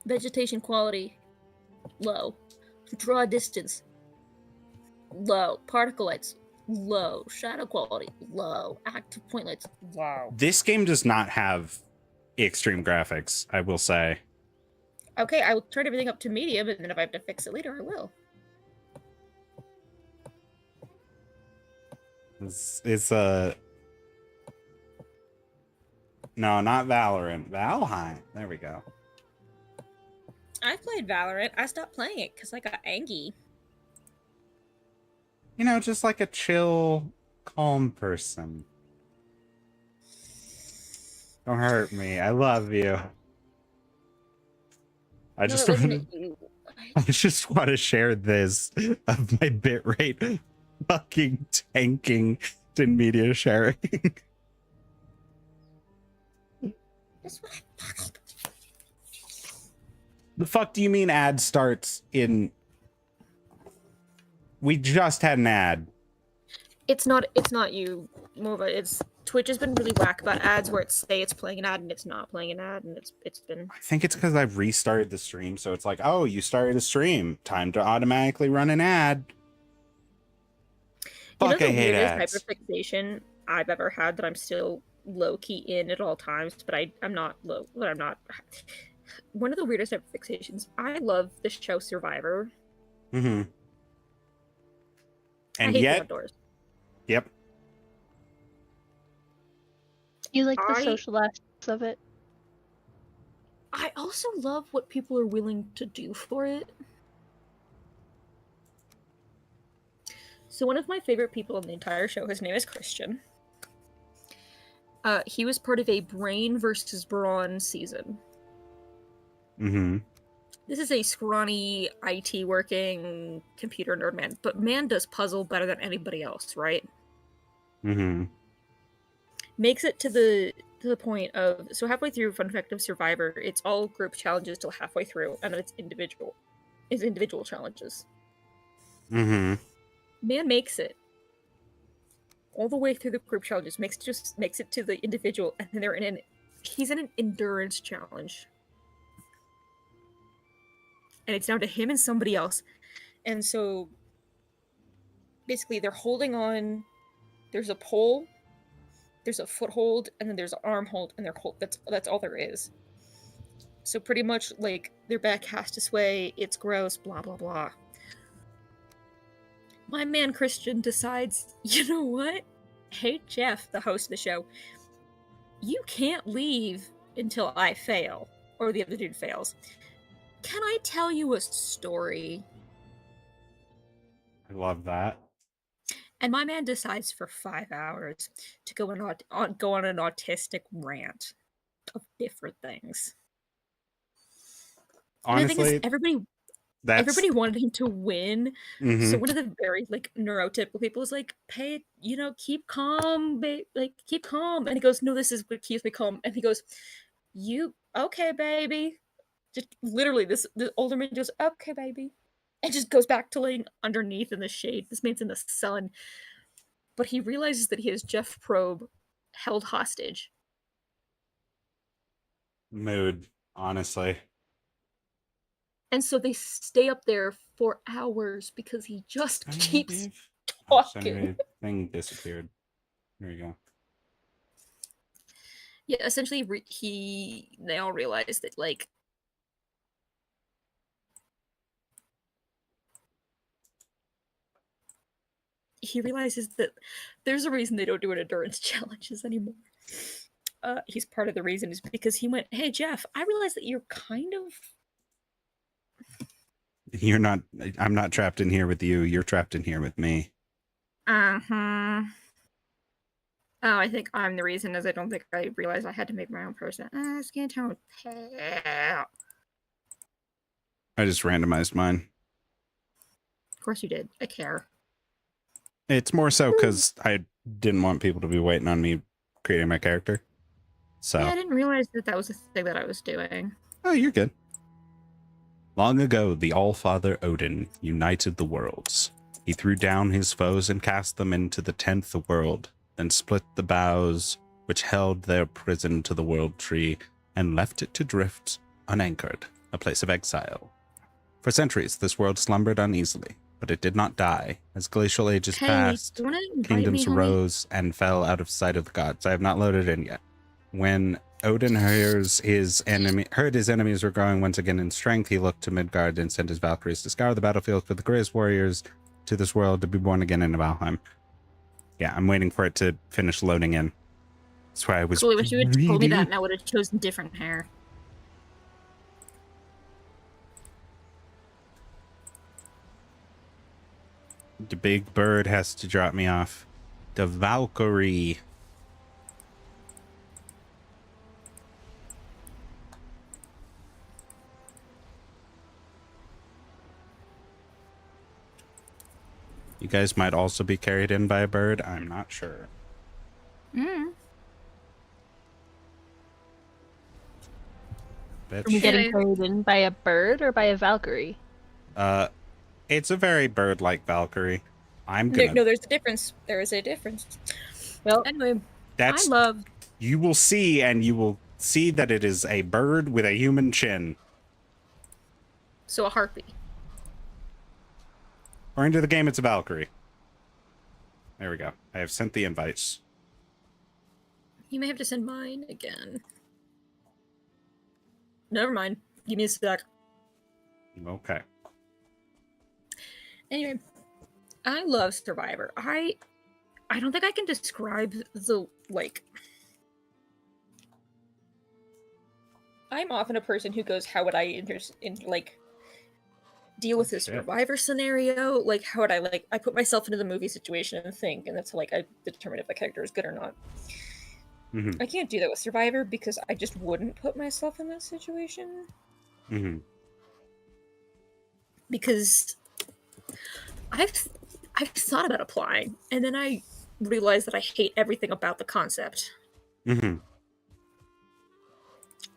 Vegetation quality, low. Draw distance, low. Particle lights, low. Shadow quality, low. Active point lights, low. This game does not have extreme graphics, I will say. Okay, I will turn everything up to medium, and then if I have to fix it later, I will. It's no, not Valorant. Valheim. There we go. I played Valorant. I stopped playing it because I got angry. You know, just like a chill, calm person. Don't hurt me. I love you. I just want to share this of my bitrate fucking tanking in media sharing. That's what I fucking... The fuck do you mean ad starts in... We just had an ad. It's not you, Mova. It's Twitch has been really whack about ads where it's playing an ad and it's not playing an ad, and it's been... I think it's because I've restarted the stream, so it's like, oh, you started a stream. Time to automatically run an ad. Fuck, I hate ads. Hyperfixation I've ever had that I'm still low-key in at all times, but I'm not low... But I'm not... One of the weirdest hyperfixations, I love the show Survivor. Mm-hmm. And I hate yet... the outdoors. Yep. You like the social aspects of it? I also love what people are willing to do for it. So one of my favorite people in the entire show, his name is Christian. He was part of a Brain versus Brawn season. Mm-hmm. This is a scrawny, IT working computer nerd man, but man does puzzle better than anybody else, right? Mm-hmm. Makes it to the point of, so halfway through, fun fact of Survivor, it's all group challenges till halfway through, and then it's individual challenges. Mm-hmm. Man makes it all the way through the group challenges, makes it to the individual, and then he's in an endurance challenge. And it's down to him and somebody else. And so basically they're holding on, there's a pole, there's a foothold, and then there's an arm hold, and that's all there is. So pretty much like their back has to sway, it's gross, blah blah blah. My man Christian decides, you know what? Hey Jeff, the host of the show, you can't leave until I fail, or the other dude fails. Can I tell you a story? I love that. And my man decides for 5 hours to go on an autistic rant of different things. Honestly, and the thing is, everybody wanted him to win. Mm-hmm. So one of the very neurotypical people was like, "Hey, keep calm, keep calm." And he goes, "No, this is what keeps me calm." And he goes, "You okay, baby?" Just literally, the older man goes, "Okay, baby," and just goes back to laying underneath in the shade. This man's in the sun, but he realizes that he has Jeff Probe held hostage. Mood, honestly. And so they stay up there for hours because he just keeps talking. Thing disappeared. Here we go. Yeah, essentially, they all realize that he realizes that there's a reason they don't do endurance challenges anymore. He's part of the reason is because he went, "Hey Jeff, I realize that you're kind of... I'm not trapped in here with you. You're trapped in here with me." Uh-huh. Oh, I think I'm the reason, as I don't think I realized I had to make my own person. Skin tone. I just randomized mine. Of course you did. I care. It's more so because I didn't want people to be waiting on me creating my character. So yeah, I didn't realize that was a thing that I was doing. Oh, you're good. Long ago, the All-Father Odin united the worlds. He threw down his foes and cast them into the 10th world, then split the boughs which held their prison to the world tree and left it to drift unanchored a place of exile. For centuries, this world slumbered uneasily, but it did not die. As glacial ages Hey, passed, do you want to invite me, kingdoms homie? rose and fell out of sight of the gods. I have not loaded in yet. When Odin heard his enemies were growing once again in strength, he looked to Midgard and sent his Valkyries to scour the battlefield for the greatest warriors to this world to be born again in Valheim. Yeah, I'm waiting for it to finish loading in. That's why I was Cool, I wish you had told me that reading. and I would have chosen different hair. The big bird has to drop me off. The Valkyrie. You guys might also be carried in by a bird. I'm not sure. Mm. I'm getting carried in by a bird or by a Valkyrie? It's a very bird-like Valkyrie. No, there's a difference. There is a difference. Well, Anyway, That's I love... You will see, and you will see that it is a bird with a human chin. So a harpy. According to the game, it's a Valkyrie. There we go. I have sent the invites. You may have to send mine again. Never mind. Give me a sec. Okay. Anyway, I love Survivor. I don't think I can describe the, like... I'm often a person who goes, how would I, deal with this Survivor scenario? Like, how would I put myself into the movie situation and think, and that's how, I determine if the character is good or not. Mm-hmm. I can't do that with Survivor because I just wouldn't put myself in that situation. Mm-hmm. Because I've thought about applying, and then I realized that I hate everything about the concept. Mm-hmm.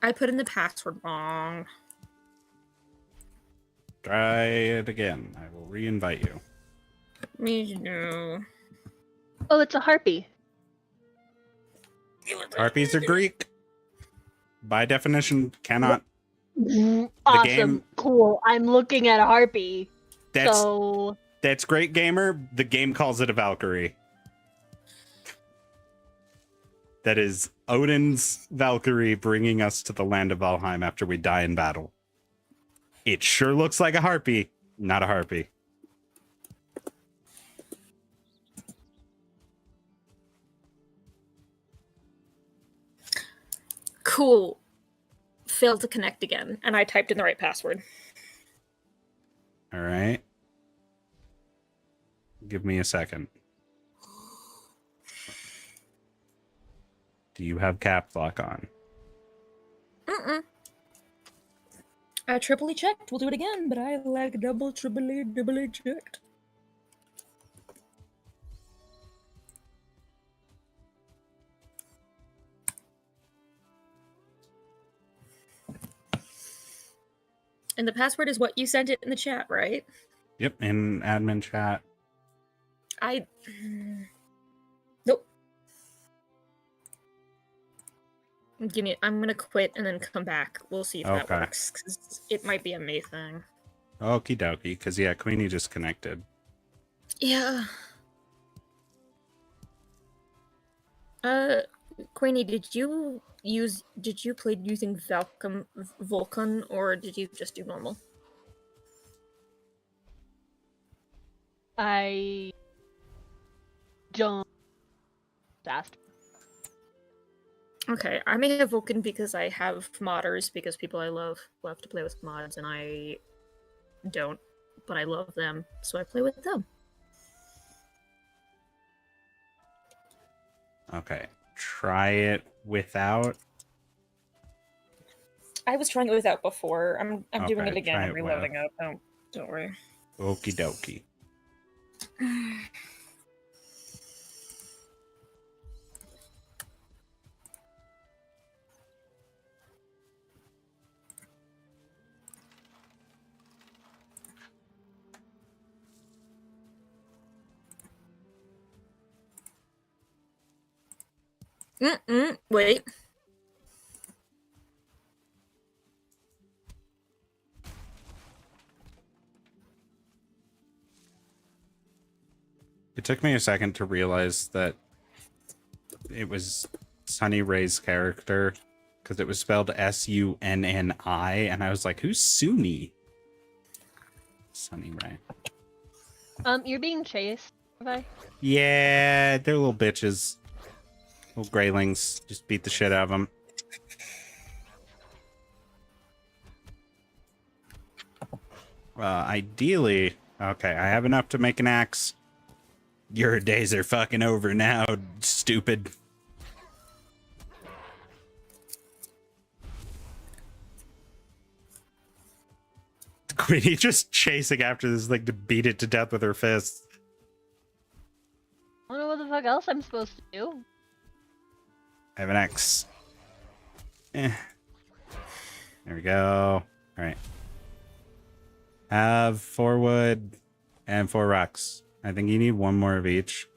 I put in the password wrong. Try it again. I will re-invite you. Me too. Oh, it's a harpy. Harpies are Greek. By definition, cannot. Awesome. game- Cool. I'm looking at a harpy. That's great, gamer. The game calls it a Valkyrie. That is Odin's Valkyrie bringing us to the land of Valheim after we die in battle. It sure looks like a harpy, not a harpy. Cool. Failed to connect again, and I typed in the right password. All right. Give me a second. Do you have caps lock on? Mm-mm. I triply checked. We'll do it again, but I like double checked. And the password is what you sent it in the chat, right? Yep, in admin chat. Nope. Give me. I'm gonna quit and then come back. We'll see if that works. 'Cause it might be a me thing. Okie dokie, because yeah, Queenie just connected. Yeah. Queenie, did you play using Vulcan, or did you just do normal? I don't asked. Okay, I may have Vulcan because I have modders, because people I love to play with mods, and I don't, but I love them, so I play with them. Okay, try it without. I was trying it without before. I'm doing it again. I'm it reloading it. Don't worry. Okie dokie. Wait. It took me a second to realize that it was Sunny Ray's character because it was spelled Sunni, and I was like, "Who's Sunni?" Sunny Ray. You're being chased, Levi. Yeah, they're little bitches, little greylings. Just beat the shit out of them. Ideally, okay, I have enough to make an axe. Your days are fucking over now, stupid. Queenie just chasing after this thing to beat it to death with her fists. I don't know what the fuck else I'm supposed to do. I have an axe. There we go. All right. Have 4 wood and 4 rocks. I think you need 1 more of each.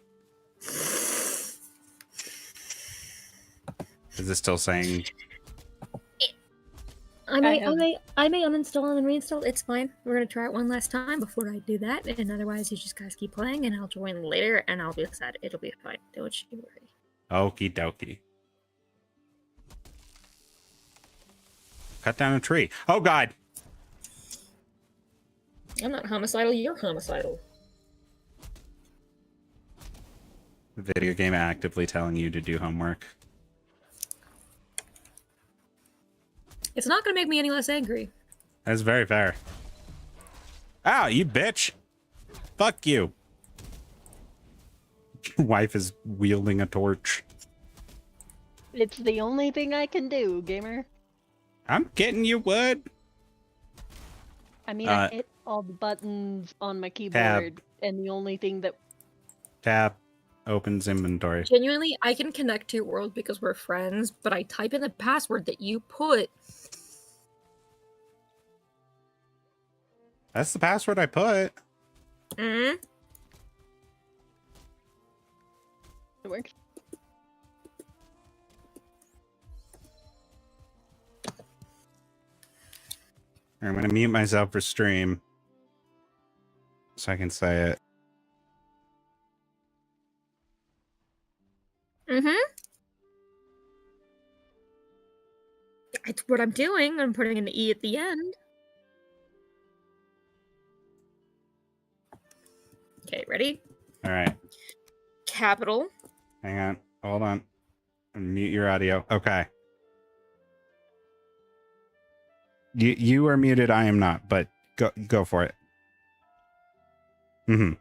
Is it still saying? I may uninstall and reinstall. It's fine. We're gonna try it one last time before I do that, and otherwise you just guys keep playing, and I'll join later, and I'll be sad. It'll be fine. Don't you worry. Okie dokie. Cut down a tree. Oh God! I'm not homicidal. You're homicidal. The video game actively telling you to do homework. It's not gonna make me any less angry. That's very fair. Ow, you bitch! Fuck you! Your wife is wielding a torch. It's the only thing I can do, gamer. I'm getting you wood. I mean, I hit all the buttons on my keyboard, and the only thing that... Tab opens inventory. Genuinely, I can connect to your world because we're friends, but I type in the password that you put. That's the password I put. Mm-hmm. It works. I'm gonna mute myself for stream so I can say it. Mm-hmm. It's what I'm doing. I'm putting an E at the end. Okay, ready? All right. Capital. Hang on. Hold on. Mute your audio. Okay. You are muted. I am not. But go for it. Mm-hmm.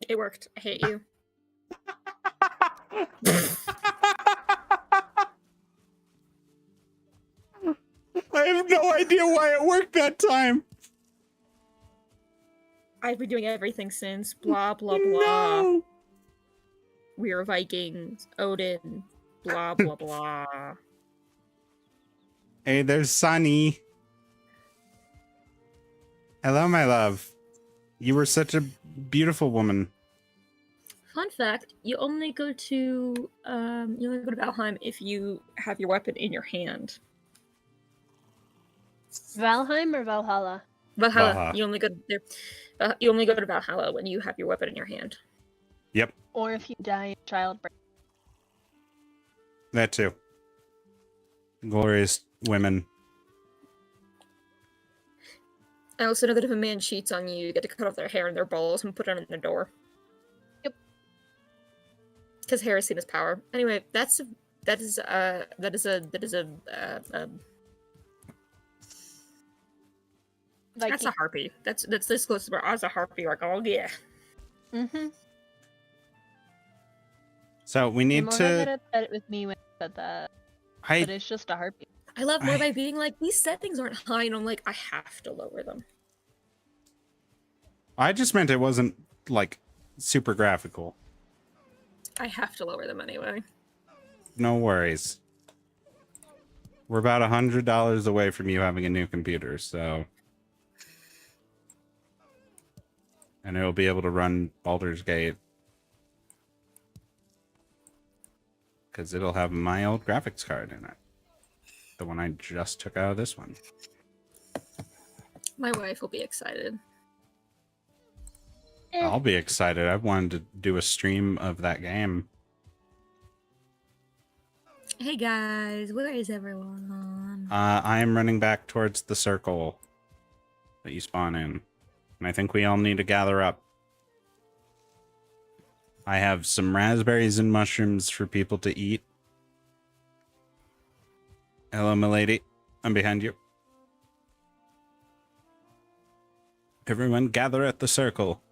It worked. I hate you. I have no idea why it worked that time. I've been doing everything since. Blah, blah, blah. No. We're Vikings. Odin. Blah, blah, blah. Hey, there's Sunny. Hello, my love. You were such a beautiful woman. Fun fact, you only go to Valheim if you have your weapon in your hand. Valheim or Valhalla? Valhalla. Valhalla. You only go there. You only go to Valhalla when you have your weapon in your hand. Yep, Or if you die in childbirth. that too. Glorious women. I also know that if a man cheats on you, you get to cut off their hair and their balls and put it on their door. Yep. Because hair is seen as power. Anyway, that's this a harpy. That's this close to as a harpy. Like, oh yeah. Mm-hmm. So we need More to. got upset with me when I said that, but it's just a harpy. I love Morby being like, these settings aren't high, and I'm like, I have to lower them. I just meant it wasn't, like, super graphical. I have to lower them anyway. No worries. We're about $100 away from you having a new computer, so... And it'll be able to run Baldur's Gate. Because it'll have my old graphics card in it. The one I just took out of this one. My wife will be excited. I'll be excited. I've wanted to do a stream of that game. Hey guys, where is everyone? I am running back towards the circle that you spawn in. And I think we all need to gather up. I have some raspberries and mushrooms for people to eat. Hello, milady. I'm behind you. Everyone gather at the circle.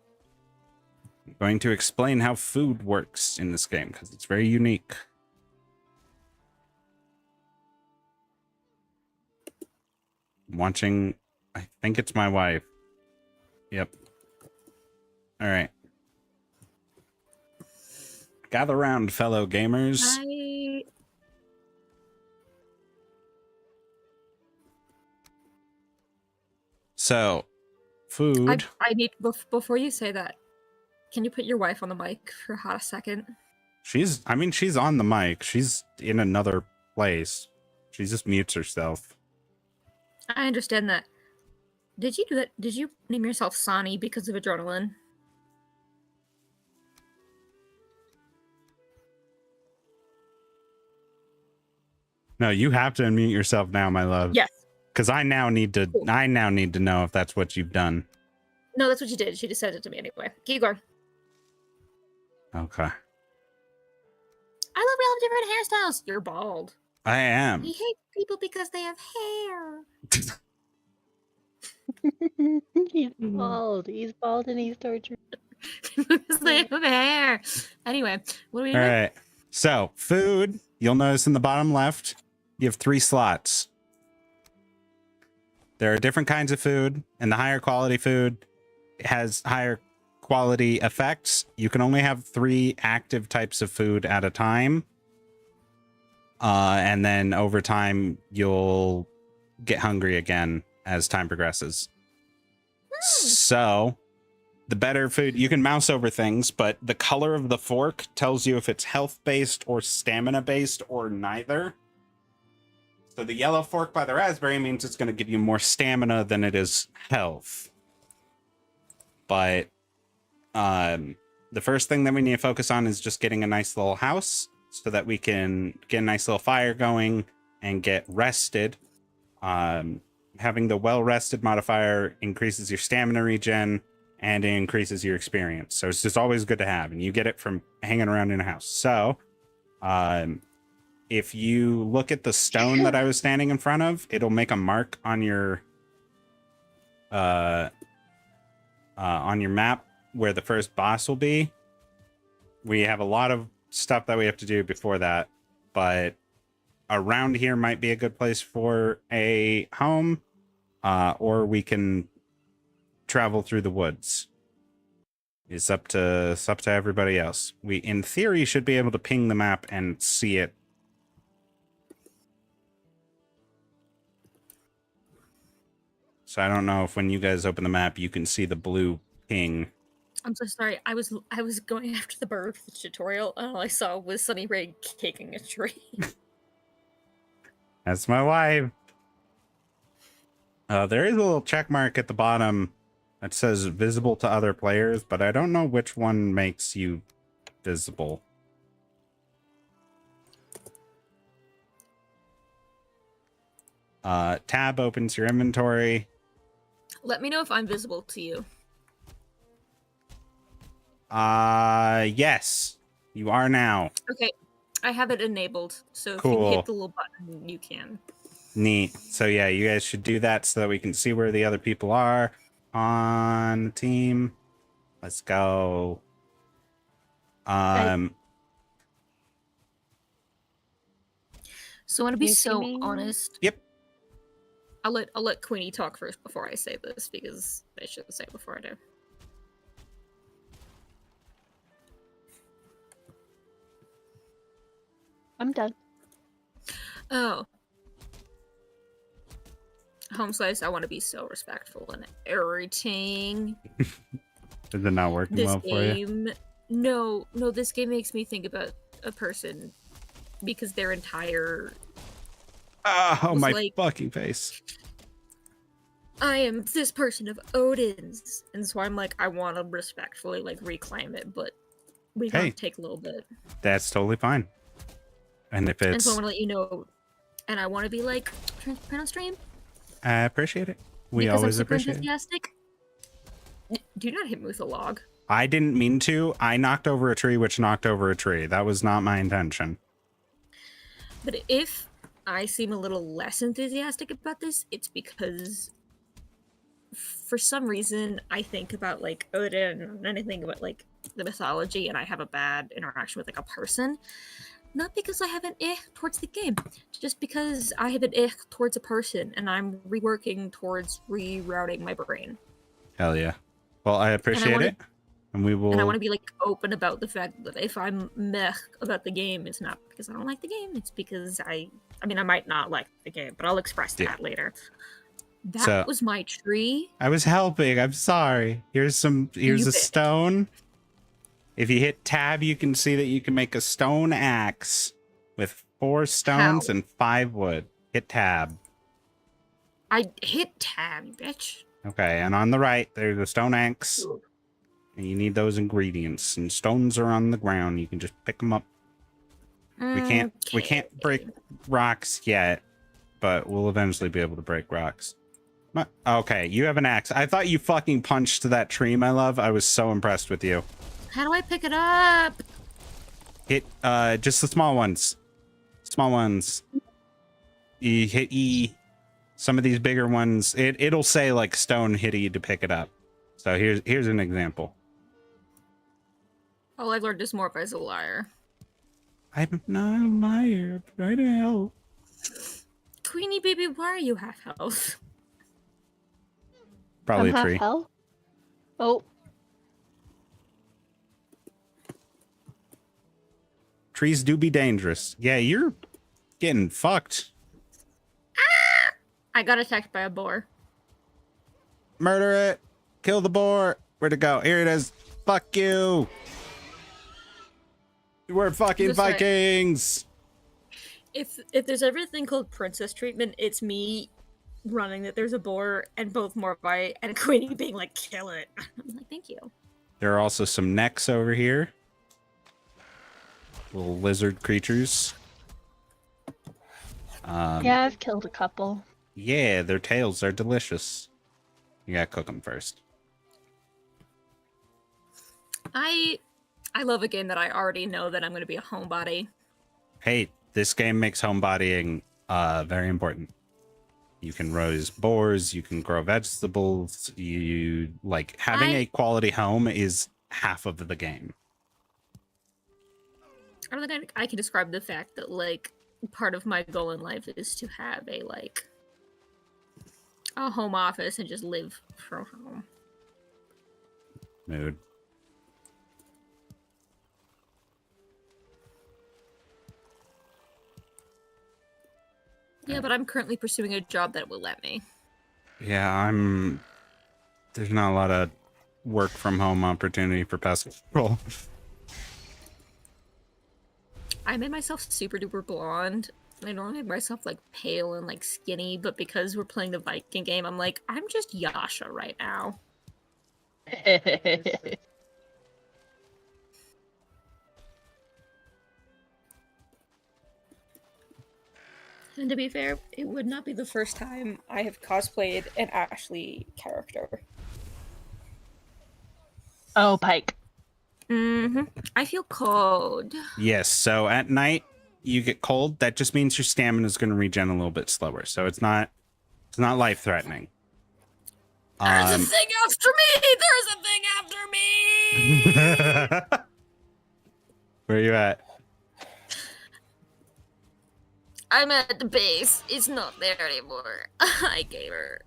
I'm going to explain how food works in this game, because it's very unique. I'm watching... I think it's my wife. Yep. Alright. Gather round, fellow gamers. So, food. I need, before you say that, can you put your wife on the mic for a hot second? She's on the mic. She's in another place. She just mutes herself. I understand that. Did you do that? Did you name yourself Sonny because of adrenaline? No, you have to unmute yourself now, my love. Yes. Because I now need to. Cool. I now need to know if that's what you've done. No, that's what you did. She just said it to me anyway. Keep going. Okay. I love we all have different hairstyles. You're bald. I am. He hates people because they have hair. He's bald. He's bald and he's tortured. Because they have hair. Anyway, what are we doing? All right. So, food. You'll notice in the bottom left, you have 3 slots. There are different kinds of food, and the higher quality food has higher quality effects. You can only have 3 active types of food at a time. And then over time, you'll get hungry again as time progresses. So, the better food, you can mouse over things, but the color of the fork tells you if it's health-based or stamina-based or neither. So the yellow fork by the raspberry means it's going to give you more stamina than it is health. But the first thing that we need to focus on is just getting a nice little house so that we can get a nice little fire going and get rested. Having the well-rested modifier increases your stamina regen and it increases your experience. So it's just always good to have, and you get it from hanging around in a house. So if you look at the stone that I was standing in front of, it'll make a mark on your map where the first boss will be. We have a lot of stuff that we have to do before that, but around here might be a good place for a home, or we can travel through the woods. It's up to everybody else. We, in theory, should be able to ping the map and see it. So I don't know if when you guys open the map, you can see the blue ping. I'm so sorry. I was going after the bird for the tutorial, and all I saw was Sunny Ray kicking a tree. That's my wife. There is a little check mark at the bottom that says visible to other players, but I don't know which one makes you visible. Tab opens your inventory. Let me know if I'm visible to you. Yes, you are now. Okay, I have it enabled, so if Cool. you hit the little button, you can. Neat. So yeah, you guys should do that so that we can see where the other people are on the team. Let's go. So I want to be so honest. Yep. I'll let Queenie talk first before I say this, because I shouldn't say it before I do. I'm done. Oh. Home slice, I want to be so respectful and everything. Is it not working This well for you? game... No, this game makes me think about a person because their entire... Oh, was my like, fucking face. I am this person of Odin's. And so I'm like, I want to respectfully, like, reclaim it, but we gotta take a little bit. That's totally fine. And if And so I it's... want to let you know, and I want to be, like, transparent on stream. I appreciate it. We because always I'm super appreciate it. enthusiastic. Do not hit me with a log. I didn't mean to. I knocked over a tree, which knocked over a tree. That was not my intention. But if I seem a little less enthusiastic about this, it's because for some reason I think about like Odin and anything about like the mythology, and I have a bad interaction with like a person. Not because I have an towards the game, just because I have an towards a person, and I'm reworking towards rerouting my brain. Hell yeah. Well, I appreciate it. And we will... And I want to be, like, open about the fact that if I'm meh about the game, it's not because I don't like the game. It's because I mean, I might not like the game, but I'll express that later. That was my tree. I was helping. I'm sorry. Here's a stone. If you hit tab, you can see that you can make a stone axe with 4 stones and 5 wood. Hit tab. I hit tab, you bitch. Okay, and on the right, there's a stone axe. And you need those ingredients. And stones are on the ground. You can just pick them up. We can't break rocks yet, but we'll eventually be able to break rocks. Okay, you have an axe. I thought you fucking punched that tree, my love. I was so impressed with you. How do I pick it up? Hit just the small ones. Small ones. You hit E. Some of these bigger ones, it'll say like stone hit E to pick it up. So here's an example. All I've learned is more as a liar. I'm not a liar. I'm trying to help. Queenie baby, why are you half health? Probably I'm a tree. Half health? Oh. Trees do be dangerous. Yeah, you're getting fucked. Ah! I got attacked by a boar. Murder it. Kill the boar. Where'd it go? Here it is. Fuck you. We're fucking Vikings. If there's everything called princess treatment, it's me running that there's a boar and both Morvi and Queenie being like, kill it. I'm like, thank you. There are also some necks over here. Little lizard creatures. Yeah, I've killed a couple. Yeah, their tails are delicious. You gotta cook them first. I love a game that I already know that I'm going to be a homebody. Hey, this game makes homebodying very important. You can raise boars, you can grow vegetables, you like having a quality home is half of the game. I don't think I can describe the fact that like part of my goal in life is to have a home office and just live from home. Mood. Yeah, but I'm currently pursuing a job that will let me. Yeah, there's not a lot of work from home opportunity for pest control. I made myself super duper blonde. I normally make myself like pale and like skinny, but because we're playing the Viking game, I'm like, I'm just Yasha right now. And to be fair, it would not be the first time I have cosplayed an Ashley character. Oh, Pike. Mm-hmm. I feel cold. Yes, so at night you get cold. That just means your stamina is going to regen a little bit slower. So it's not life threatening. There's a thing after me. There's a thing after me. Where are you at? I'm at the base. It's not there anymore. I gave her.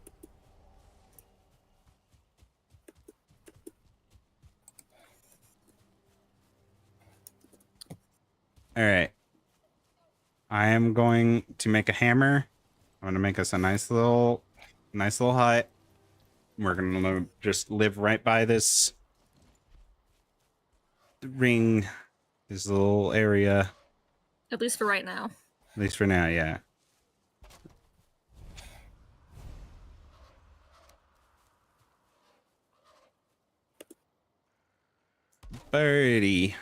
All right. I am going to make a hammer. I'm going to make us a nice little hut. We're going to just live right by this ring, this little area. At least for right now. At least for now, yeah. Birdie.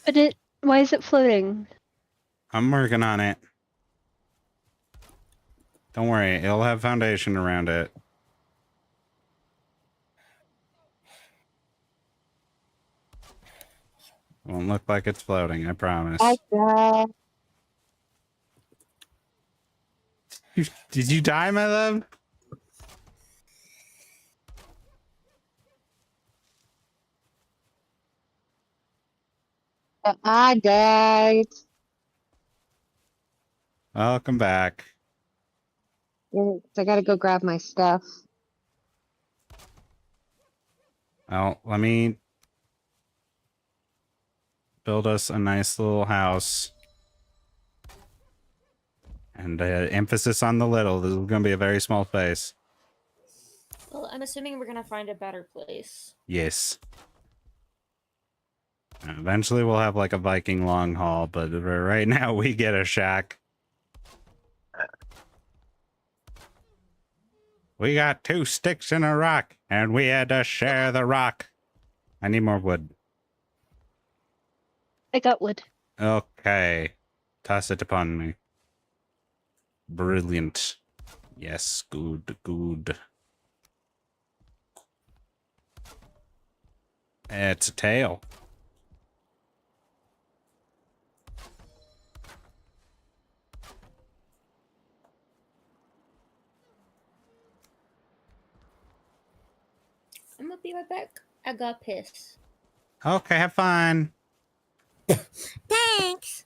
But why is it floating? I'm working on it. Don't worry, it'll have foundation around it. Won't look like it's floating, I promise. Did you die, my love? I died. Welcome back. I gotta go grab my stuff. Well, let me build us a nice little house. And emphasis on the little. This is going to be a very small space. Well, I'm assuming we're gonna find a better place. Yes. Eventually we'll have like a Viking long haul, but right now we get a shack. We got 2 sticks and a rock, and we had to share the rock. I need more wood. I got wood. Okay. Toss it upon me. Brilliant. Yes, good, good. It's a tail. I'm gonna be right back. I got pissed. Okay, have fun. Thanks!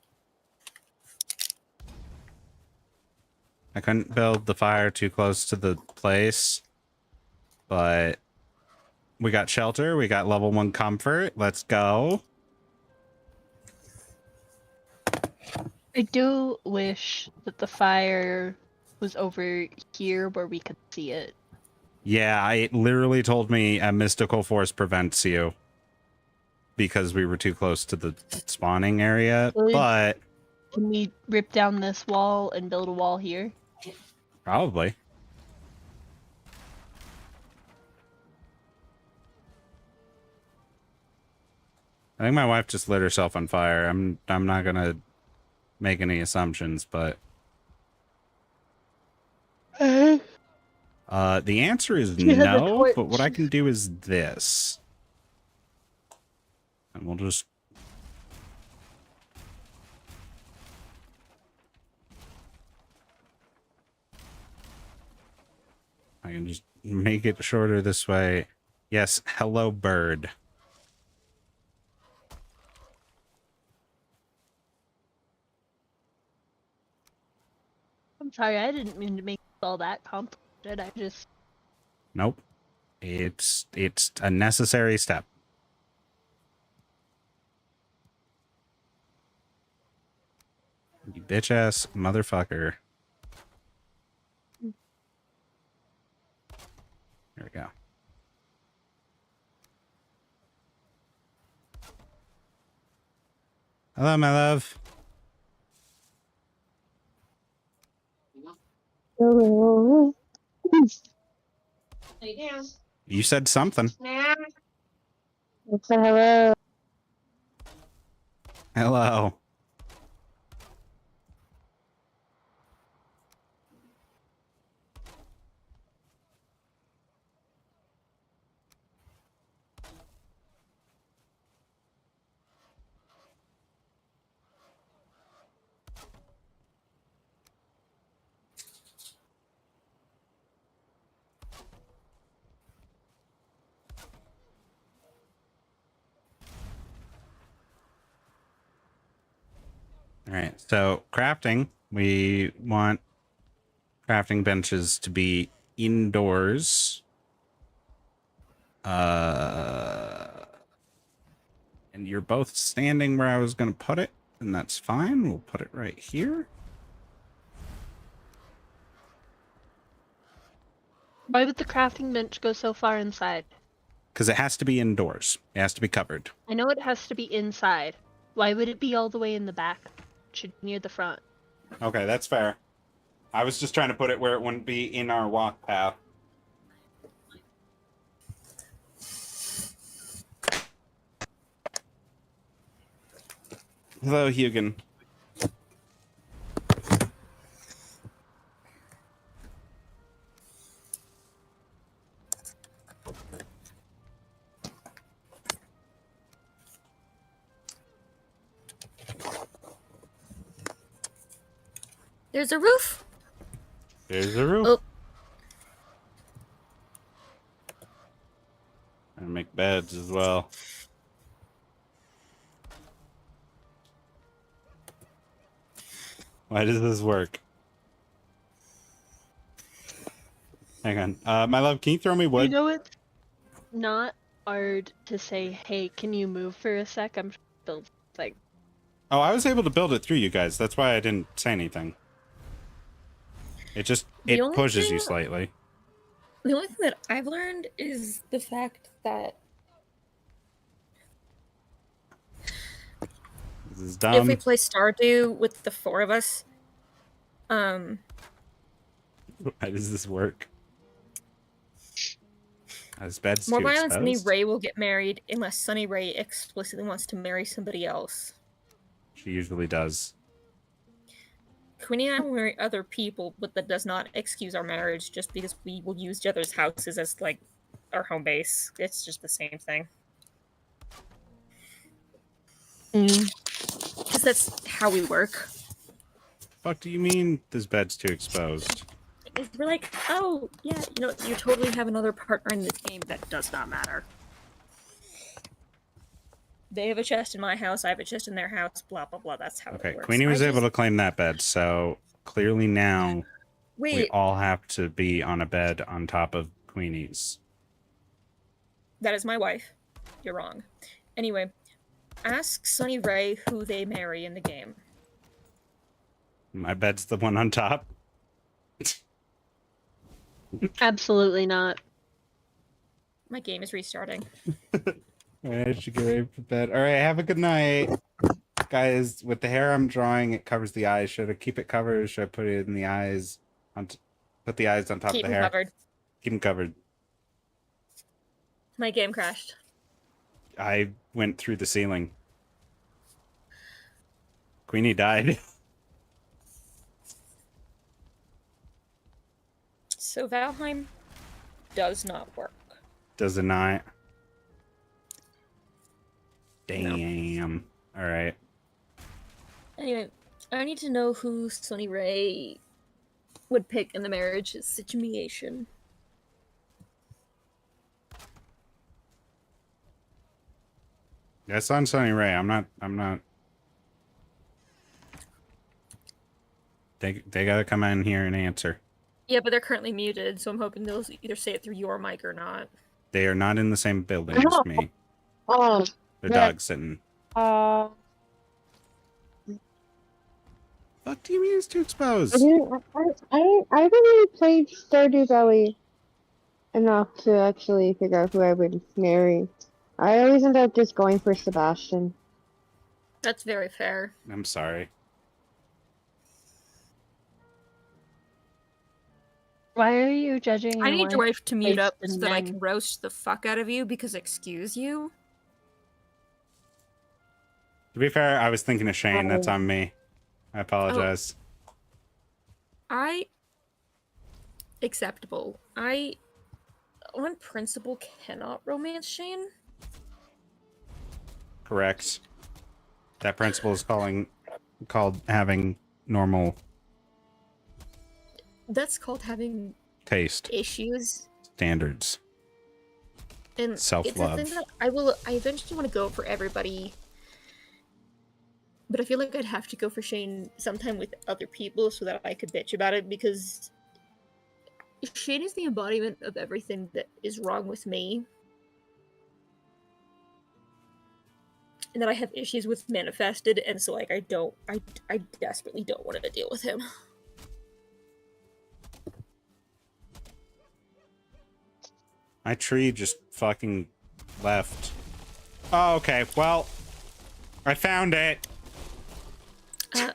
I couldn't build the fire too close to the place, but we got shelter. We got level 1 comfort. Let's go. I do wish that the fire was over here where we could see it. Yeah, it literally told me a mystical force prevents you because we were too close to the spawning area, but Can we rip down this wall and build a wall here? probably. I think my wife just lit herself on fire. I'm not gonna make any assumptions, but the answer is She has a no, but what I torch. can do is this. And we'll just I can just make it shorter this way. Yes, hello bird. I'm sorry, I didn't mean to make it all that complicated. I just... Nope. It's a necessary step. You bitch ass motherfucker. There we go. Hello, my love. Hello. You said something. It's a hello. Hello. All right, so crafting, we want crafting benches to be indoors. And you're both standing where I was going to put it, and that's fine. We'll put it right here. Why would the crafting bench go so far inside? Because it has to be indoors. It has to be covered. I know it has to be inside. Why would it be all the way in the back? It should be near the front. Okay, that's fair. I was just trying to put it where it wouldn't be in our walk path. Hello, Hugin. There's a roof. There's the roof. Oh. And make beds as well. Why does this work? Hang on. My love, can you throw me wood? You know it's not hard to say, hey, can you move for a sec? I'm building like Oh, I was able to build it through you guys. That's why I didn't say anything. It just, The it only pushes you thing- slightly. The only thing that I've learned is the fact that This is if we dumb. play Stardew with the four of us, Why does this work? As bed's too Morbion and Sunny exposed? Ray will get married unless Sunny Ray explicitly wants to marry somebody else. She usually does. Queenie and I will marry other people, but that does not excuse our marriage just because we will use each other's houses as, like, our home base. It's just the same thing. Because that's how we work. Fuck do you mean this bed's too exposed? We're like, oh, yeah, you know, you totally have another partner in this game. That does not matter. They have a chest in my house, I have a chest in their house, blah, blah, blah. That's how Okay, it works. Queenie was able to claim that bed, so clearly now we Wait, all have to be on a bed on top of Queenie's. that is my wife. You're wrong. Anyway, ask Sunny Ray who they marry in the game. My bed's the one on top. absolutely not. My game is restarting. Alright, I should get ready for bed. Alright, have a good night. Guys, with the hair I'm drawing, it covers the eyes. Should I keep it covered or should I put it in the eyes? Put the eyes on top Keep of the them hair? covered. Keep them covered. My game crashed. I went through the ceiling. Queenie died. So Valheim does not work. Does it not? Damn. Alright. Anyway, I need to know who Sunny Ray would pick in the marriage situation. That's on Sunny Ray. I'm not. They gotta come in here and answer. Yeah, but they're currently muted, so I'm hoping they'll either say it through your mic or not. They are not in the same building as me. Oh, Their yeah. dog's sitting. uh, Fuck do you mean it's too exposed? I haven't really played Stardew Valley enough to actually figure out who I would marry. I always end up just going for Sebastian. That's very fair. I'm sorry. Why are you judging? I your need your wife to mute based up so on that I men? can roast the fuck out of you, because excuse you? To be fair, I was thinking of Shane. That's on me. I apologize. Acceptable. I, on principle, cannot romance Shane. Correct. That principle is called having normal That's called having taste issues. standards. And Self-love. it's a thing that I eventually want to go for everybody. But I feel like I'd have to go for Shane sometime with other people so that I could bitch about it, because Shane is the embodiment of everything that is wrong with me. and that I have issues with manifested, and so like I desperately don't want to deal with him. My tree just fucking left. Oh, okay. Well, I found it.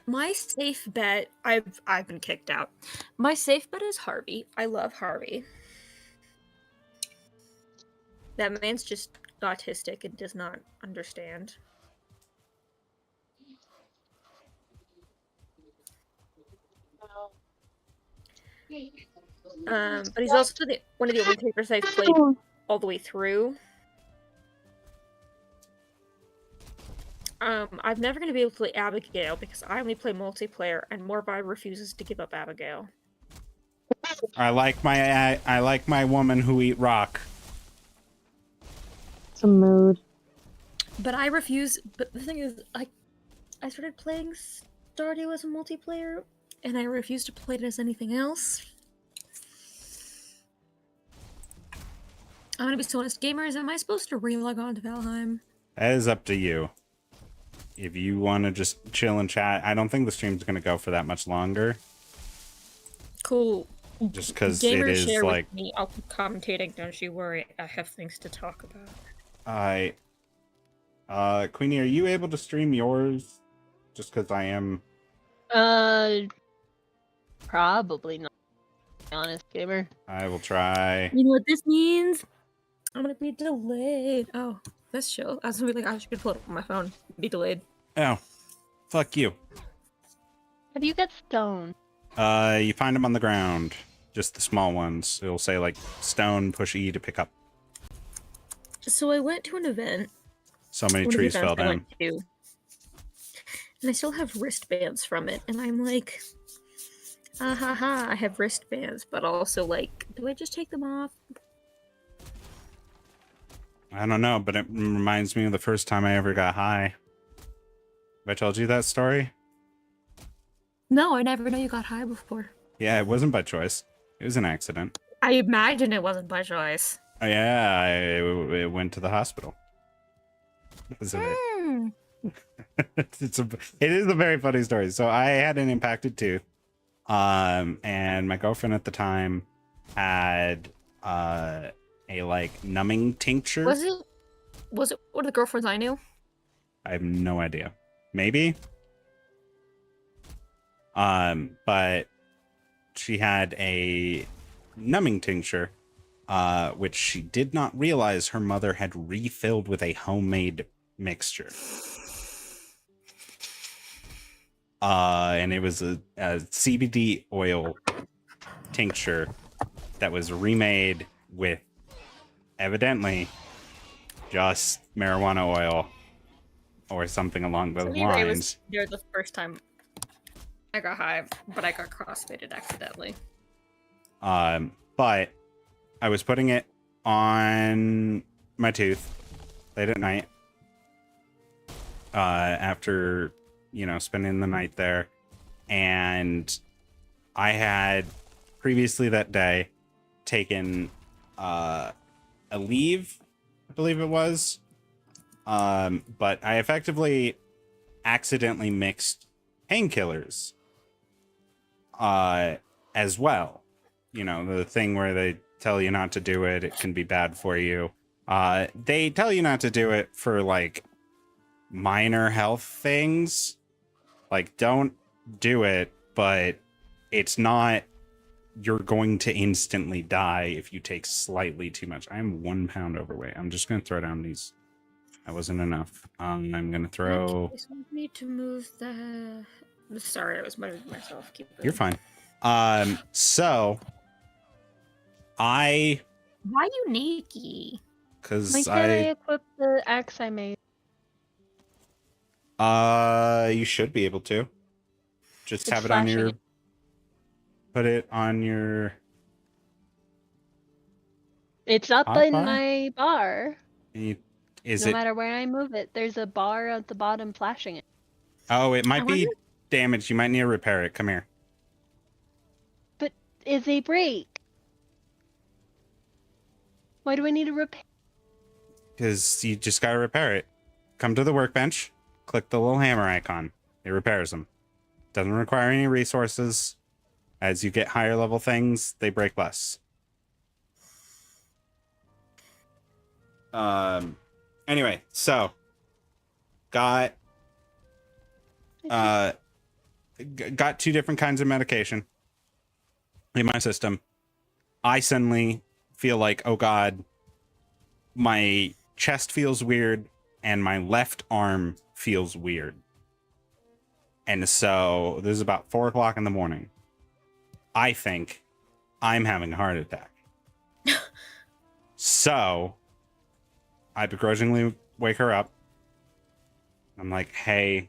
My safe bet, I've been kicked out. My safe bet is Harvey. I love Harvey. That man's just autistic and does not understand. But he's also one of the only takers I've played all the way through. I'm never gonna be able to play Abigail because I only play multiplayer, and Morvi refuses to give up Abigail. I like my woman who eat rock. It's a mood. But I refuse. But the thing is, I started playing Stardew as a multiplayer, and I refuse to play it as anything else. I'm gonna be so honest, gamers. Am I supposed to relog on to Valheim? That is up to you. If you want to just chill and chat, I don't think the stream's going to go for that much longer. Cool. Just because it Gamers is share like... with me. I'll keep commentating, don't you worry. I have things to talk about. Queenie, are you able to stream yours? Just because I am... Probably not. To be honest, gamer. I will try. You know what this means? I'm gonna be delayed. Oh, that's chill. I was gonna be like, I should pull it up on my phone. Be delayed. Oh, fuck you. How do you get stone? You find them on the ground. Just the small ones. It'll say like stone, push E to pick up. So I went to an event. So many one of the trees fell events I down. went to, and I still have wristbands from it, and I'm like, ah ha ha, I have wristbands, but also like, do I just take them off? I don't know, but it reminds me of the first time I ever got high. Have I told you that story? No, I never know you got high before. Yeah, it wasn't by choice. It was an accident. I imagine it wasn't by choice. Oh, yeah, I went to the hospital. Because of it. It is a very funny story. So I had an impacted tooth. And my girlfriend at the time had a like numbing tincture. Was it one of the girlfriends I knew? I have no idea. Maybe. But she had a numbing tincture, which she did not realize her mother had refilled with a homemade mixture. And it was a CBD oil tincture that was remade with evidently just marijuana oil or something along those lines. It was there the first time I got high, but I got crossfaded accidentally. But I was putting it on my tooth late at night. After, spending the night there. And I had previously that day taken a leave, I believe it was. But I effectively accidentally mixed painkillers as well. The thing where they tell you not to do it, it can be bad for you. They tell you not to do it for like minor health things. Like, don't do it, but it's not you're going to instantly die if you take slightly too much. I'm 1 pound overweight. I'm just gonna throw down these. That wasn't enough. I'm gonna throw. Okay, so I need to move the. Sorry, I was moving myself. Keep You're fine. So I. Why you naked? Because Why can't I equip the axe I made? You should be able to. Just It's have it on your. flashing. Put it on your. It's up Hot in bar? my bar. Is No it? matter where I move it, there's a bar at the bottom flashing it. Oh, it might I be wonder- damaged. You might need to repair it. Come here. But is a break. Why do I need to repair? Because you just gotta repair it. come to the workbench, click the little hammer icon. It repairs them. Doesn't require any resources. As you get higher level things, they break less. Anyway, so got got 2 different kinds of medication in my system. I suddenly feel like, oh god, my chest feels weird and my left arm feels weird. And so this is about 4 o'clock in the morning. I think I'm having a heart attack. So I begrudgingly wake her up. I'm like, hey,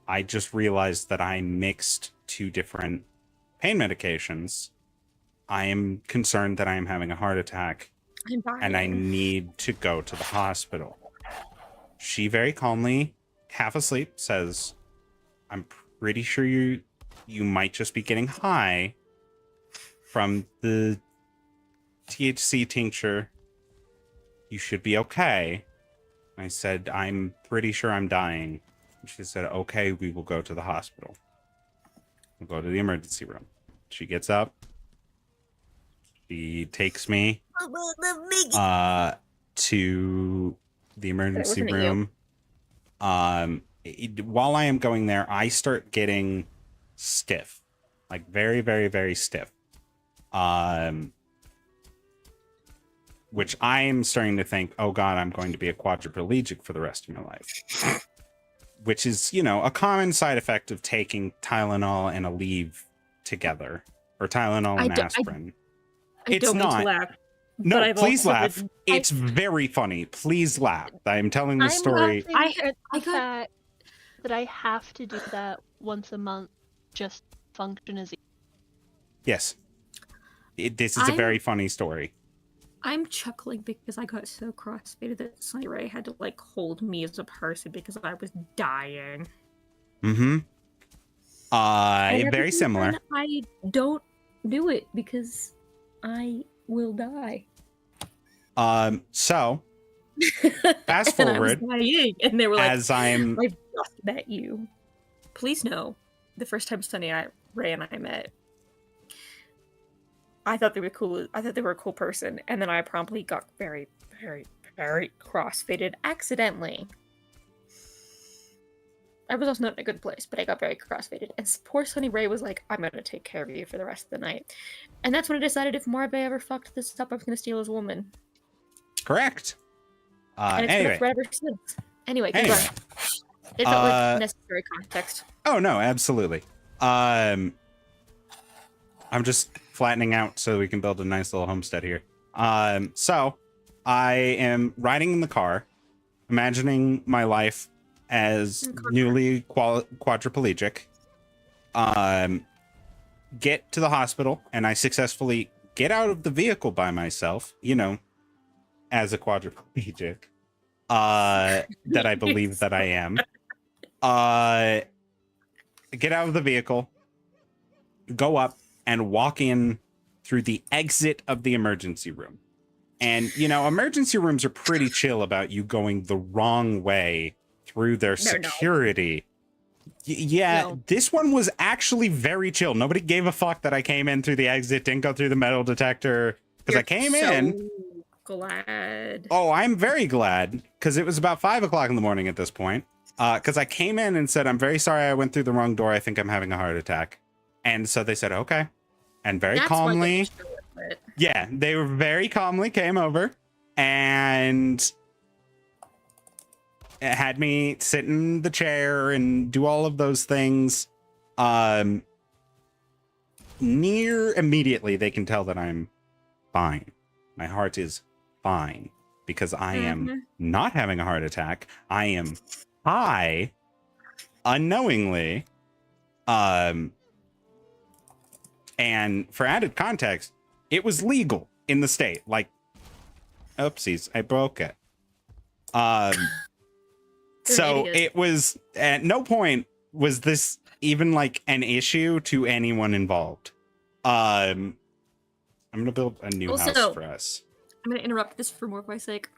I just realized that I mixed 2 different pain medications. I am concerned that I am having a heart attack and I need to go to the hospital. She very calmly, half asleep, says, I'm pretty sure you might just be getting high from the THC tincture. You should be okay. I said, I'm pretty sure I'm dying. She said, okay, we will go to the hospital. We'll go to the emergency room. She gets up. She takes me to the emergency room. While I am going there, I start getting stiff. Like very, very, very stiff. Which I'm starting to think, oh god, I'm going to be a quadriplegic for the rest of my life. Which is, you know, a common side effect of taking Tylenol and Aleve together. Or Tylenol and aspirin. It's not. Laugh, no, please laugh. It's very funny. Please laugh. I'm telling the story. I fact that I have to do that once a month just to function as a... Yes. This is a very funny story. I'm chuckling because I got so crossfaded that Sunny Ray had to like hold me as a person because I was dying. Mm-hmm. Very similar. I don't do it because I will die. So fast forward, and I was dying, and they were like, as I'm... I just met you. Please know, the first time Ray and I met, I thought they were cool. I thought they were a cool person, and then I promptly got very, very, very crossfaded accidentally. I was also not in a good place, but I got very crossfaded. And poor Sunny Ray was like, I'm gonna take care of you for the rest of the night. And that's when I decided if Morbe ever fucked this up, I was gonna steal his woman. Correct. And it's been a forever since. Anyway. It felt like necessary context. Oh no, absolutely. I'm just flattening out so we can build a nice little homestead here. So I am riding in the car, imagining my life as newly quadriplegic. Get to the hospital, and I successfully get out of the vehicle by myself, you know, as a quadriplegic. That I believe that I am. Get out of the vehicle, go up, and walk in through the exit of the emergency room. And, you know, emergency rooms are pretty chill about you going the wrong way through their security. No. This one was actually very chill. Nobody gave a fuck that I came in through the exit, didn't go through the metal detector, because I came in. Glad. Oh, I'm very glad, because it was about 5 o'clock in the morning at this point. Because I came in and said, I'm very sorry I went through the wrong door. I think I'm having a heart attack. And so they said, okay. And very calmly, they were very calmly came over and had me sit in the chair and do all of those things. Near immediately, they can tell that I'm fine. My heart is fine because I am not having a heart attack. I am high unknowingly. And for added context, it was legal in the state. Like, oopsies, I broke it. So it was, at no point was this even like an issue to anyone involved. I'm gonna build a new house for us. I'm gonna interrupt this for more for my sake.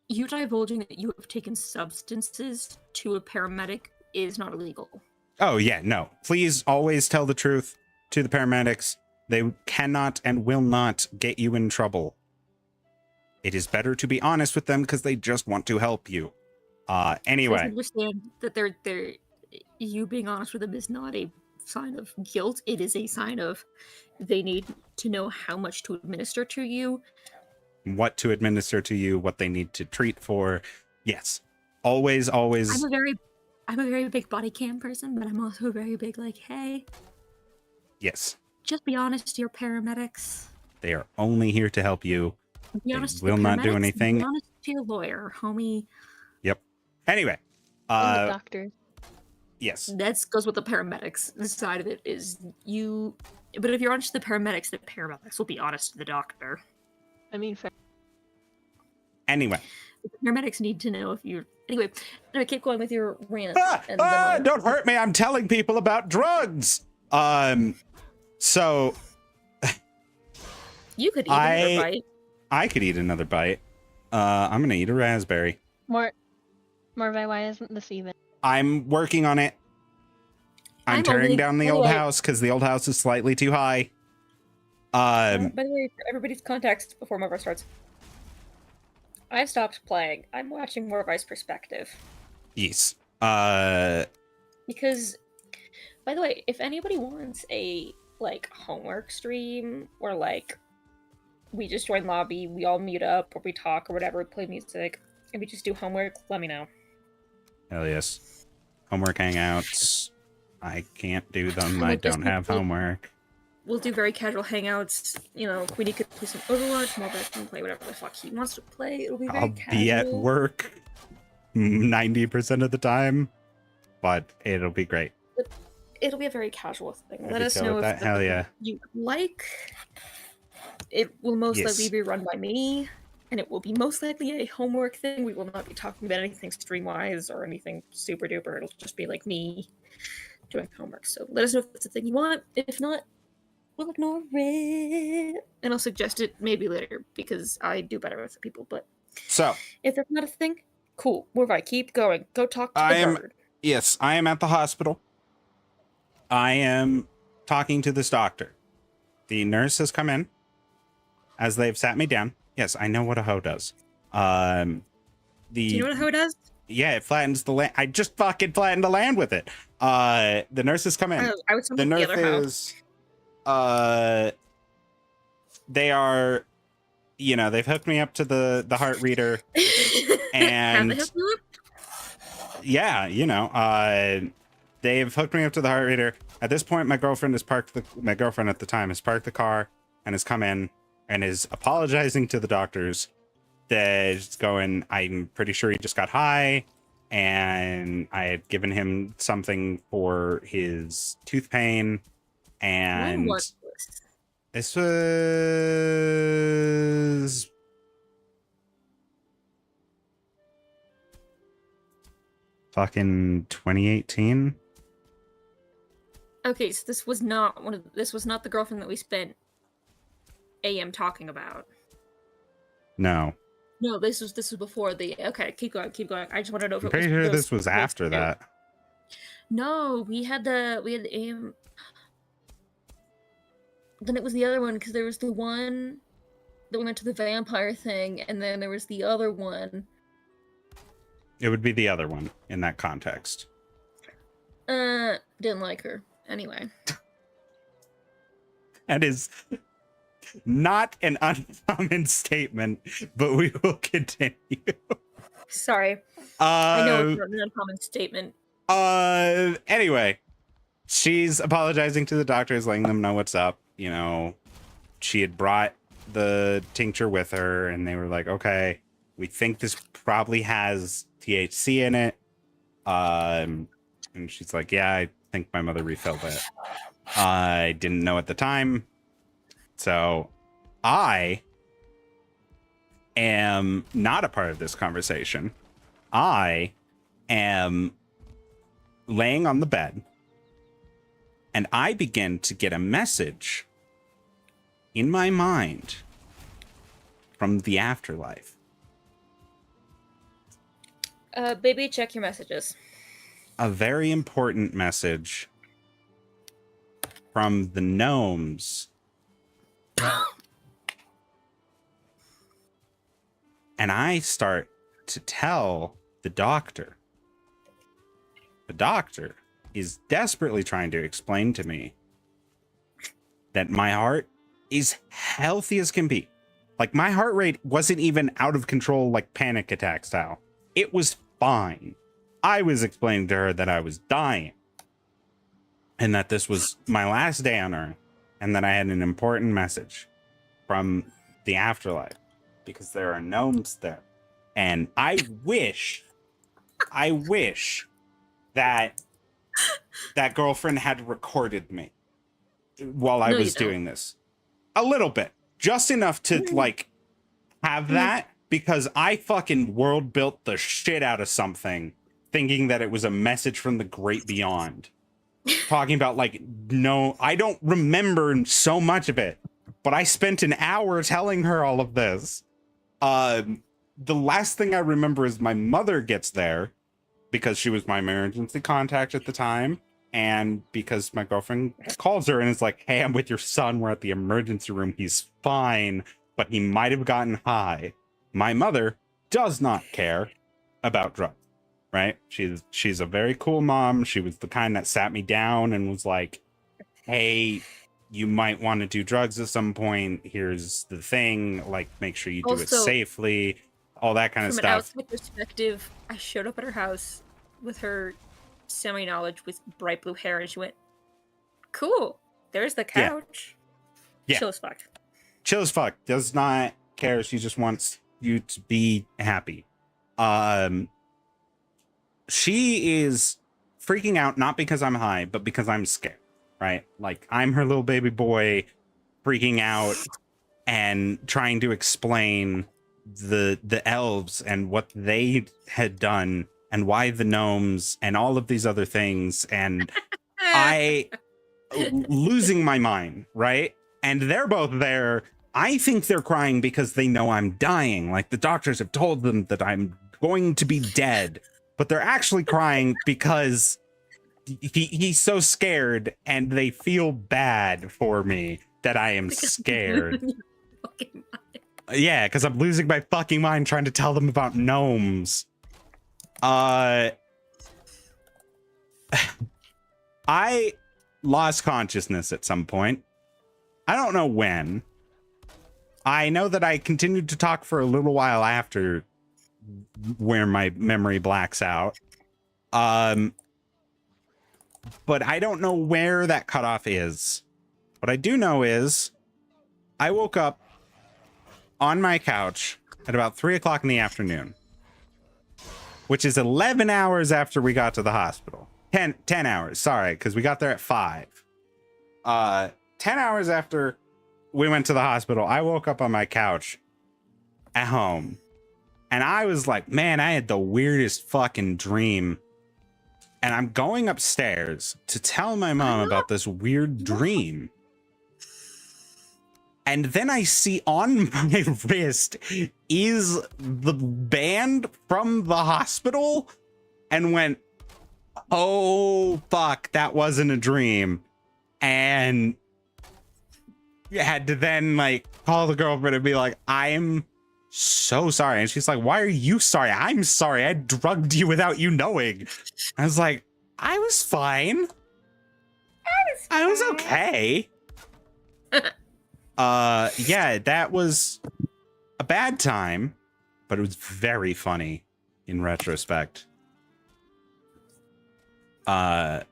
You divulging that you have taken substances to a paramedic is not illegal. Oh, yeah, no. Please always tell the truth to the paramedics. They cannot and will not get you in trouble. It is better to be honest with them because they just want to help you. Please Anyway, understand that they're you being honest with them is not a sign of guilt. It is a sign of they need to know how much to administer to you. what to administer to you, what they need to treat for. Yes. Always. I'm a very big body cam person, but I'm also very big like, hey, Yes. just be honest to your paramedics. They are only here to help you. Be They honest will to the not do paramedics, anything. Be honest to your lawyer, homie. Yep. Anyway. And the doctor. Yes. That goes with the paramedics. This side of it is you. But if you're honest to the paramedics will be honest to the doctor. I mean, fair. Anyway. The paramedics need to know if you're. Anyway, keep going with your rant. And then Don't hurt me. I'm telling people about drugs. So you could eat another bite. I could eat another bite. I'm gonna eat a raspberry. Morvi, why isn't this even? I'm working on it. I'm tearing down the old house because the old house is slightly too high. By the way, for everybody's context before Morvi starts, I've stopped playing. I'm watching Morvi's perspective. Yes. Because, by the way, if anybody wants a homework stream or we just join lobby, we all meet up or we talk or whatever, we play music, and we just do homework, let me know. Hell yes. Homework hangouts. I can't do them. I don't have homework. We'll do very casual hangouts. Queenie could play some Overwatch, Morvet can play whatever the fuck he wants to play. It'll be very casual. I'll be at work 90% of the time, but it'll be great. It'll be a very casual thing. Let us know if hell yeah. You like. It will most likely be run by me, and it will be most likely a homework thing. We will not be talking about anything stream-wise or anything super duper. It'll just be me doing homework. So let us know if it's a thing you want. If not, we'll ignore it. And I'll suggest it maybe later because I do better with people. But so if that's not a thing, cool. Morvi, keep going. Go talk to the guard. Yes, I am at the hospital. I am talking to this doctor. The nurse has come in as they've sat me down. Yes, I know what a hoe does. Do you know what a hoe does? Yeah, it flattens the land. I just fucking flattened the land with it. The nurse has come in. I was the nurse is they are, they've hooked me up to the heart reader. And have they hooked you up? Yeah, they've hooked me up to the heart reader. At this point, my girlfriend at the time has parked the car and has come in and is apologizing to the doctors. That's going, I'm pretty sure he just got high, and I had given him something for his tooth pain, and when was this? This was fucking 2018. Okay, so this was not the girlfriend that we spent AM talking about. No, this was before the. Okay, keep going. I just want to know if I'm pretty sure this was after that. No, we had the AM. Then it was the other one because there was the one that we went to the vampire thing, and then there was the other one. It would be the other one in that context. Didn't like her. Anyway. That is not an uncommon statement, but we will continue. Sorry. I know it's not an uncommon statement. Anyway, she's apologizing to the doctors, letting them know what's up. She had brought the tincture with her, and they were like, okay, we think this probably has THC in it. And she's like, yeah, I think my mother refilled it. I didn't know at the time. So I am not a part of this conversation. I am laying on the bed, and I begin to get a message in my mind from the afterlife. Baby, check your messages. A very important message from the gnomes. And I start to tell the doctor. The doctor is desperately trying to explain to me that my heart is healthy as can be. Like, my heart rate wasn't even out of control, like panic attack style. It was fine. I was explaining to her that I was dying and that this was my last day on Earth and that I had an important message from the afterlife because there are gnomes there. And I wish that that girlfriend had recorded me while I was doing this. A little bit. Just enough to, like, have that, because I fucking world built the shit out of something thinking that it was a message from the great beyond. Talking about, like, no, I don't remember so much of it, but I spent an hour telling her all of this. The last thing I remember is my mother gets there because she was my emergency contact at the time. And because my girlfriend calls her and is like, hey, I'm with your son. We're at the emergency room. He's fine, but he might have gotten high. My mother does not care about drugs, right? She's a very cool mom. She was the kind that sat me down and was like, hey, you might want to do drugs at some point. Here's the thing. Like, make sure you do it safely. All that kind of stuff. From an outside perspective, I showed up at her house with her semi-knowledge with bright blue hair, and she went, cool, there's the couch. Yeah. Chill as fuck. Chill as fuck. Does not care. She just wants you to be happy. She is freaking out, not because I'm high, but because I'm scared, right? Like, I'm her little baby boy freaking out and trying to explain the elves and what they had done and why the gnomes and all of these other things, and I losing my mind, right? And they're both there. I think they're crying because they know I'm dying. Like, the doctors have told them that I'm going to be dead, but they're actually crying because he's so scared and they feel bad for me that I am scared. Yeah, because I'm losing my fucking mind trying to tell them about gnomes. I lost consciousness at some point. I don't know when. I know that I continued to talk for a little while after where my memory blacks out. But I don't know where that cutoff is. What I do know is I woke up on my couch at about 3 o'clock in the afternoon, which is 11 hours after we got to the hospital. 10 hours, sorry, because we got there at 5. 10 hours after we went to the hospital, I woke up on my couch at home. And I was like, man, I had the weirdest fucking dream. And I'm going upstairs to tell my mom about this weird dream. And then I see on my wrist is the band from the hospital, and went, oh, fuck, that wasn't a dream. And had to then, like, call the girlfriend and be like, I'm so sorry. And she's like, why are you sorry? I'm sorry. I drugged you without you knowing. I was like, I was fine. I was okay. Yeah, that was a bad time, but it was very funny in retrospect. This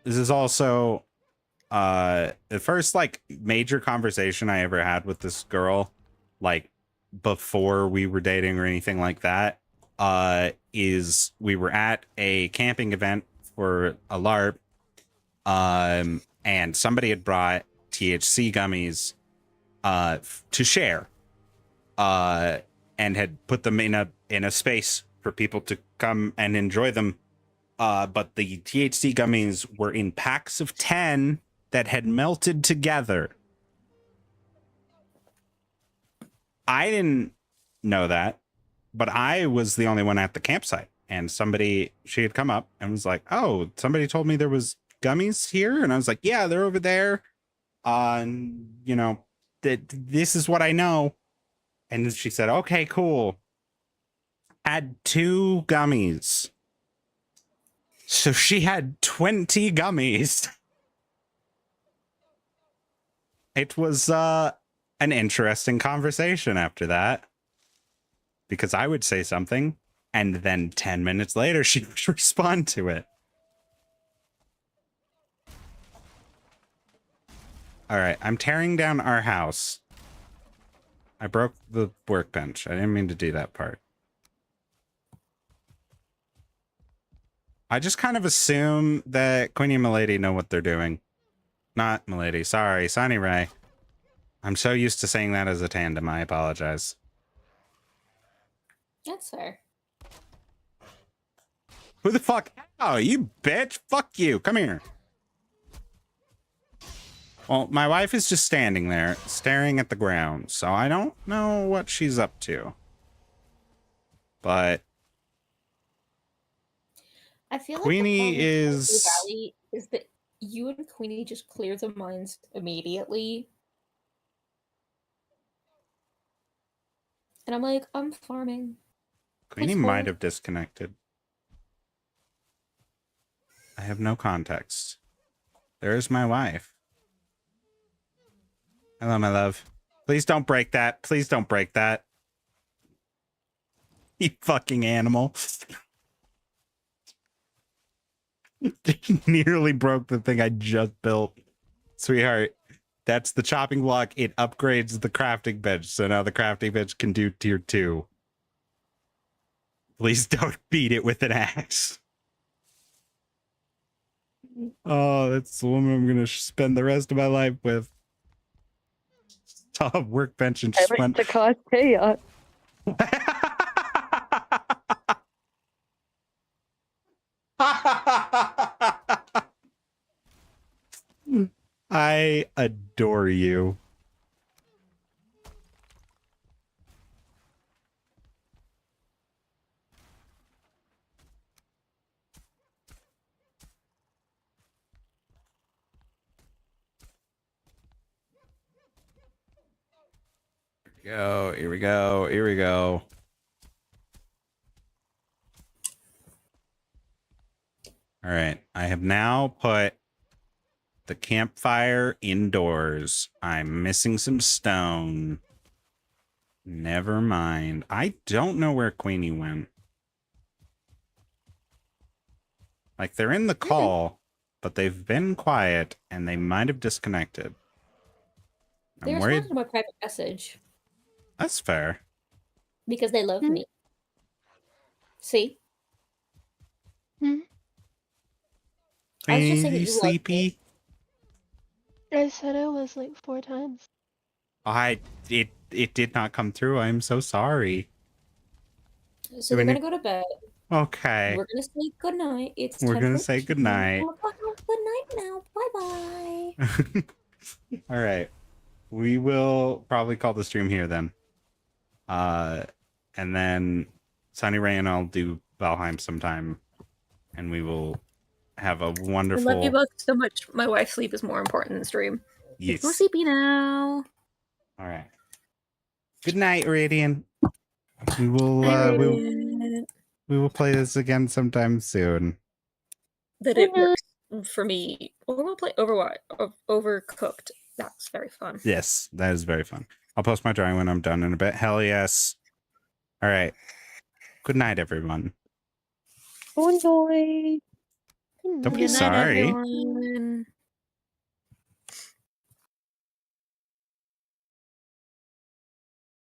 is also the first, like, major conversation I ever had with this girl, like, before we were dating or anything like that. Is we were at a camping event for a LARP, and somebody had brought THC gummies to share, and had put them in a space for people to come and enjoy them, but the THC gummies were in packs of 10 that had melted together. I didn't know that. but I was the only one at the campsite, and she had come up and was like, "Oh, somebody told me there was gummies here," and I was like, "Yeah, they're over there. You know, this is what I know." And she said, "Okay, cool." Had 2 gummies, so she had 20 gummies. It was an interesting conversation after that, because I would say something, and then 10 minutes later, she would respond to it. All right, I'm tearing down our house. I broke the workbench. I didn't mean to do that part. I just kind of assume that Queenie and Milady know what they're doing. Not Milady, sorry, Sunny Ray. I'm so used to saying that as a tandem, I apologize. That's fair. Who the fuck? Oh, you bitch! Fuck you! Come here! Well, my wife is just standing there, staring at the ground, so I don't know what she's up to. But I feel Queenie like the problem with is... Stardew Valley is that you and Queenie just clear the mines immediately. And I'm like, I'm farming. Queenie That's might cool. have disconnected. I have no context. There's my wife. Hello, my love. Please don't break that. Please don't break that. You fucking animal. Nearly broke the thing I just built. Sweetheart, that's the chopping block. It upgrades the crafting bench, so now the crafting bench can do tier 2. Please don't beat it with an axe. Oh, that's the woman I'm gonna spend the rest of my life with. Saw a workbench and just went... to cause chaos. I adore you. Here we go. Here we go. All right. I have now put the campfire indoors. I'm missing some stone. Never mind. I don't know where Queenie went. Like, they're in the call, but they've been quiet, and they might have disconnected. They I'm worried. responded to my private message That's fair. because they love me. See? Hmm? I was just saying that Queenie, you love me. sleepy? I said it was like 4 times. It did not come through. I'm so sorry. So they're gonna go to bed. Okay. We're gonna say goodnight. It's We're gonna 10:14. say goodnight. Good night now. Bye-bye. All right. We will probably call the stream here then. And then Sunny Ray and I'll do Valheim sometime, and we will have a I wonderful... love you both so much. My wife's sleep is more important than stream. Yes. We're sleepy now. All right. Good night, Radiant. We will we will play this again sometime soon. That it works for me. Or we'll play Overcooked. That's very fun. Yes, that is very fun. I'll post my drawing when I'm done in a bit. Hell yes. All right. Good night, everyone. Enjoy. Don't be Good night, sorry. everyone.